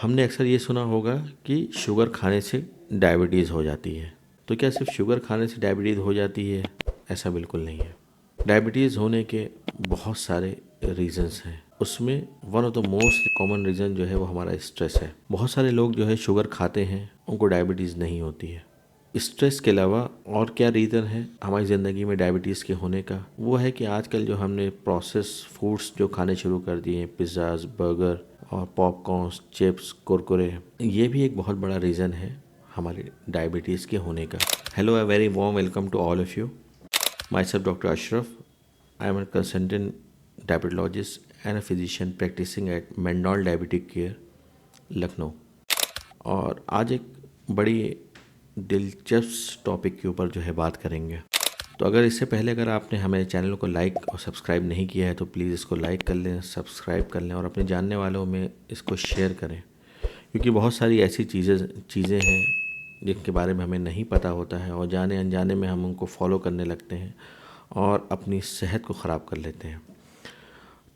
हमने अक्सर ये सुना होगा कि शुगर खाने से डायबिटीज़ हो जाती है। तो क्या सिर्फ शुगर खाने से डायबिटीज़ हो जाती है? ऐसा बिल्कुल नहीं है। डायबिटीज़ होने के बहुत सारे रीज़न्स हैं। उसमें one of the most common reason जो है वो हमारा स्ट्रेस है। बहुत सारे लोग जो है शुगर खाते हैं, उनको डायबिटीज़ नहीं होती है। स्ट्रेस के अलावा और क्या रीज़न है हमारी ज़िंदगी में डायबिटीज़ के होने का? वो है कि आजकल जो हमने प्रोसेस फूड्स जो खाने शुरू कर दिए हैं, पिज़्ज़ाज़, बर्गर और पॉपकॉर्न्स, चिप्स, कुरकुरे, ये भी एक बहुत बड़ा रीज़न है हमारे डायबिटीज़ के होने का। Hello, a very warm welcome to all of you. Myself Dr. Ashraf. I am a consultant diabetologist and a physician practicing at Mendol Diabetic Care, Lucknow. और आज एक बड़ी दिलचस्प टॉपिक के ऊपर जो है बात करेंगे। तो इससे पहले अगर आपने हमारे चैनल को लाइक और सब्सक्राइब नहीं किया है तो प्लीज़ इसको लाइक कर लें, सब्सक्राइब कर लें और अपने जानने वालों में इसको शेयर करें, क्योंकि बहुत सारी ऐसी चीज़ें हैं जिनके बारे में हमें नहीं पता होता है और जाने अनजाने में हम उनको फॉलो करने लगते हैं और अपनी सेहत को ख़राब कर लेते हैं।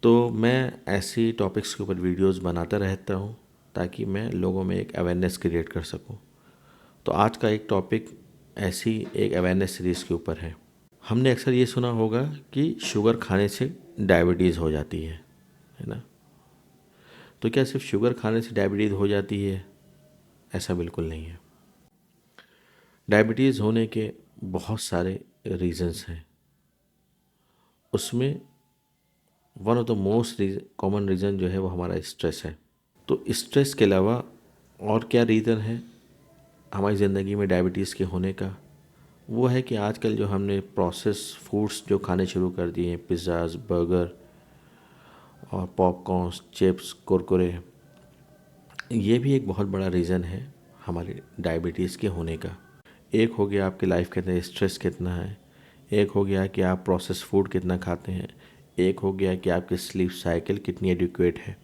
तो मैं ऐसी टॉपिक्स के ऊपर वीडियोस बनाता रहता हूँ ताकि मैं लोगों में एक अवेयरनेस क्रिएट कर सकूँ। तो आज का एक टॉपिक ऐसी एक अवेयरनेस सीरीज़ के ऊपर है। हमने अक्सर ये सुना होगा कि शुगर खाने से डायबिटीज़ हो जाती है ना? तो क्या सिर्फ शुगर खाने से डायबिटीज़ हो जाती है? ऐसा बिल्कुल नहीं है। डायबिटीज़ होने के बहुत सारे रीज़न्स हैं। उसमें one of the most common reason जो है वो हमारा स्ट्रेस है। तो स्ट्रेस के अलावा और क्या रीज़न है हमारी ज़िंदगी में डायबिटीज़ के होने का? वो है कि आजकल जो हमने प्रोसेस फूड्स जो खाने शुरू कर दिए हैं, पिज़्ज़ाज़, बर्गर और पॉपकॉर्न्स, चिप्स, कुरकुरे, ये भी एक बहुत बड़ा रीज़न है हमारे डायबिटीज़ के होने का। एक हो गया आपकी लाइफ के अंदर स्ट्रेस कितना है, एक हो गया कि आप प्रोसेस फूड कितना खाते हैं, एक हो गया कि आपकी स्लीप साइकिल कितनी एडिक्वेट है।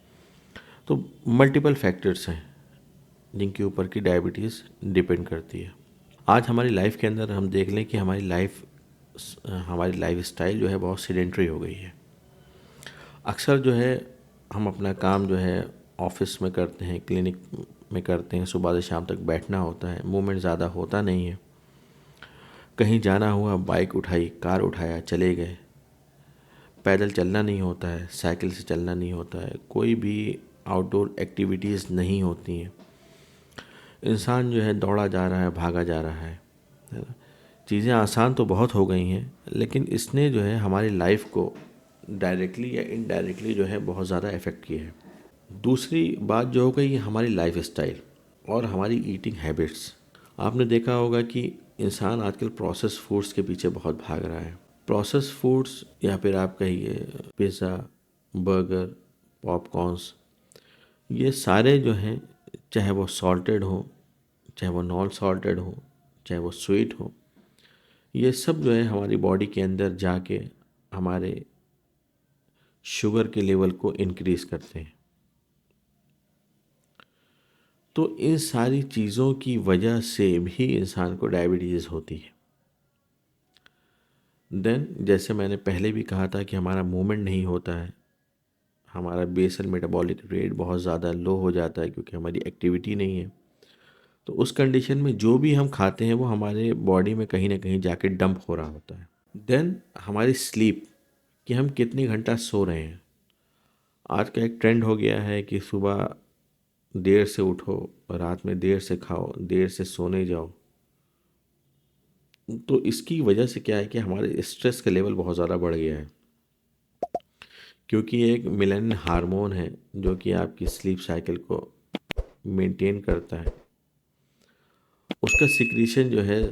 तो मल्टीपल फैक्टर्स हैं जिनके ऊपर की डायबिटीज़ डिपेंड करती है। आज हमारी लाइफ के अंदर हम देख लें कि हमारी लाइफ स्टाइल जो है बहुत सीडेंट्री हो गई है। अक्सर जो है हम अपना काम जो है ऑफिस में करते हैं, क्लिनिक में करते हैं, सुबह से शाम तक बैठना होता है, मूवमेंट ज़्यादा होता नहीं है। कहीं जाना हुआ बाइक उठाई, कार उठाया, चले गए। पैदल चलना नहीं होता है, साइकिल से चलना नहीं होता है, कोई भी आउटडोर एक्टिविटीज़ नहीं होती हैं। इंसान जो है दौड़ा जा रहा है, भागा जा रहा है ना? चीज़ें आसान तो बहुत हो गई हैं, लेकिन इसने जो है हमारी लाइफ को डायरेक्टली या इनडायरेक्टली जो है बहुत ज़्यादा इफ़ेक्ट किया है। दूसरी बात जो हो गई हमारी लाइफ स्टाइल और हमारी ईटिंग हैबिट्स। आपने देखा होगा कि इंसान आजकल प्रोसेस फूड्स के पीछे बहुत भाग रहा है। प्रोसेस फूड्स या फिर आप कहिए पिज़्ज़ा, बर्गर, पॉपकॉर्न्स, ये सारे जो हैं, चाहे वो सॉल्टेड हो, चाहे वो नॉन सॉल्टेड हो, चाहे वो स्वीट हो, ये सब जो है हमारी बॉडी के अंदर जाके हमारे शुगर के लेवल को इंक्रीज़ करते हैं। तो इन सारी चीज़ों की वजह से भी इंसान को डायबिटीज़ होती है। देन जैसे मैंने पहले भी कहा था कि हमारा मूवमेंट नहीं होता है, हमारा बेसल मेटाबॉलिक रेट बहुत ज़्यादा लो हो जाता है क्योंकि हमारी एक्टिविटी नहीं है। तो उस कंडीशन में जो भी हम खाते हैं वो हमारे बॉडी में कहीं ना कहीं जाके डंप हो रहा होता है। देन हमारी स्लीप, कि हम कितनी घंटा सो रहे हैं। आज का एक ट्रेंड हो गया है कि सुबह देर से उठो, रात में देर से खाओ, देर से सोने जाओ। तो इसकी वजह से क्या है कि हमारे स्ट्रेस का लेवल बहुत ज़्यादा बढ़ गया है, क्योंकि एक मेलानिन हार्मोन है जो कि आपकी स्लीप साइकिल को मेंटेन करता है। उसका सिक्रीशन जो है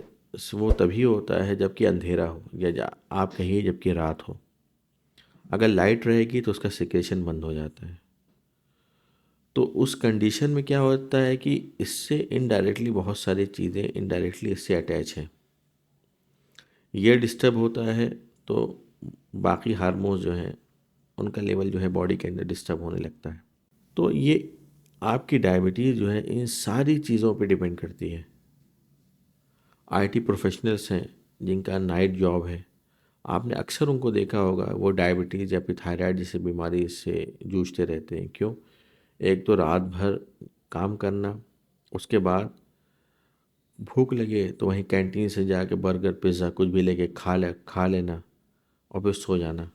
वो तभी होता है जबकि अंधेरा हो, या आप कहिए जबकि रात हो। अगर लाइट रहेगी तो उसका सिक्रेशन बंद हो जाता है। तो उस कंडीशन में क्या होता है कि इससे इनडायरेक्टली बहुत सारी चीज़ें इनडायरेक्टली इससे अटैच हैं। ये डिस्टर्ब होता है तो बाकी हार्मोन्स जो हैं उनका लेवल जो है बॉडी के अंदर डिस्टर्ब होने लगता है। तो ये आपकी डायबिटीज़ जो है इन सारी चीज़ों पे डिपेंड करती है। आईटी प्रोफेशनल्स हैं जिनका नाइट जॉब है, आपने अक्सर उनको देखा होगा, वो डायबिटीज़ या फिर थायराइड जैसी बीमारी से जूझते रहते हैं। क्यों? एक तो रात भर काम करना, उसके बाद भूख लगे तो वहीं कैंटीन से जाके बर्गर पिज़्ज़ा कुछ भी लेके खा लेना और फिर सो जाना,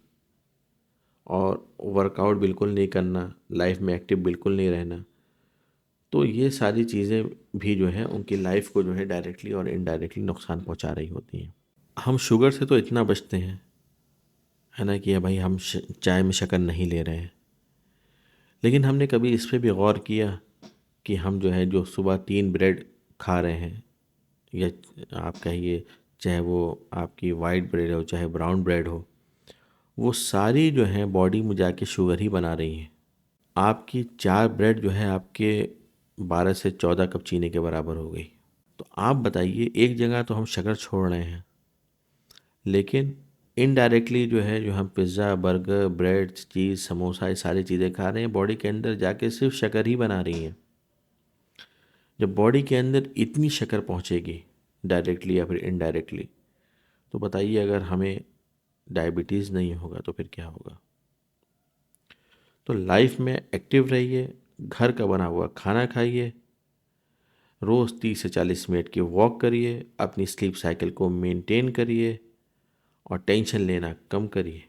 और वर्कआउट बिल्कुल नहीं करना, लाइफ में एक्टिव बिल्कुल नहीं रहना। तो ये सारी चीज़ें भी जो है उनकी लाइफ को जो है डायरेक्टली और इनडायरेक्टली नुकसान पहुंचा रही होती हैं। हम शुगर से तो इतना बचते हैं, है ना, कि भाई हम चाय में शक्कर नहीं ले रहे हैं, लेकिन हमने कभी इस पे भी गौर किया कि हम जो है जो सुबह 3 ब्रेड खा रहे हैं, या आप कहिए चाहे वो आपकी वाइट ब्रेड हो चाहे ब्राउन ब्रेड हो, वो सारी जो है बॉडी में जाके शुगर ही बना रही हैं। आपकी 4 ब्रेड जो है आपके 12 से 14 कप चीनी के बराबर हो गई। तो आप बताइए, एक जगह तो हम शक्कर छोड़ रहे हैं, लेकिन इनडायरेक्टली जो है जो हम पिज़्ज़ा बर्गर ब्रेड चीज़ समोसा ये सारी चीज़ें खा रहे हैं, बॉडी के अंदर जाके सिर्फ शक्कर ही बना रही हैं। जब बॉडी के अंदर इतनी शक्कर पहुंचेगी डायरेक्टली या फिर इनडायरेक्टली, तो बताइए अगर हमें डायबिटीज़ नहीं होगा तो फिर क्या होगा। तो लाइफ में एक्टिव रहिए, घर का बना हुआ खाना खाइए, रोज़ 30 से 40 मिनट की वॉक करिए, अपनी स्लीप साइकिल को मेंटेन करिए और टेंशन लेना कम करिए।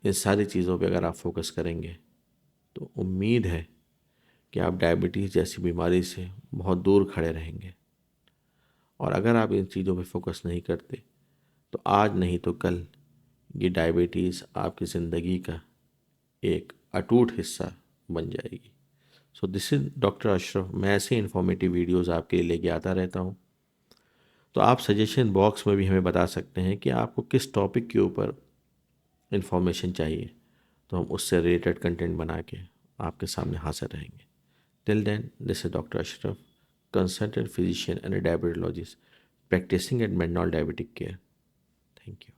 इन सारी चीज़ों पे अगर आप फोकस करेंगे तो उम्मीद है कि आप डायबिटीज़ जैसी बीमारी से बहुत दूर खड़े रहेंगे। और अगर आप इन चीज़ों पे फोकस नहीं करते तो आज नहीं तो कल ये डायबिटीज़ आपकी ज़िंदगी का एक अटूट हिस्सा बन जाएगी। So this is doctor Ashraf. मैं ऐसे इन्फॉर्मेटिव वीडियोज़ आपके लिए लेके आता रहता हूँ। तो आप सजेशन बॉक्स में भी हमें बता सकते हैं कि आपको किस टॉपिक के ऊपर इन्फॉर्मेशन चाहिए, तो हम उससे रिलेटेड कंटेंट बना के आपके सामने हाजिर रहेंगे। Till then, this is doctor Ashraf, consultant physician and diabetologist, practising at मेडनॉल डायबिटिक केयर। Thank you.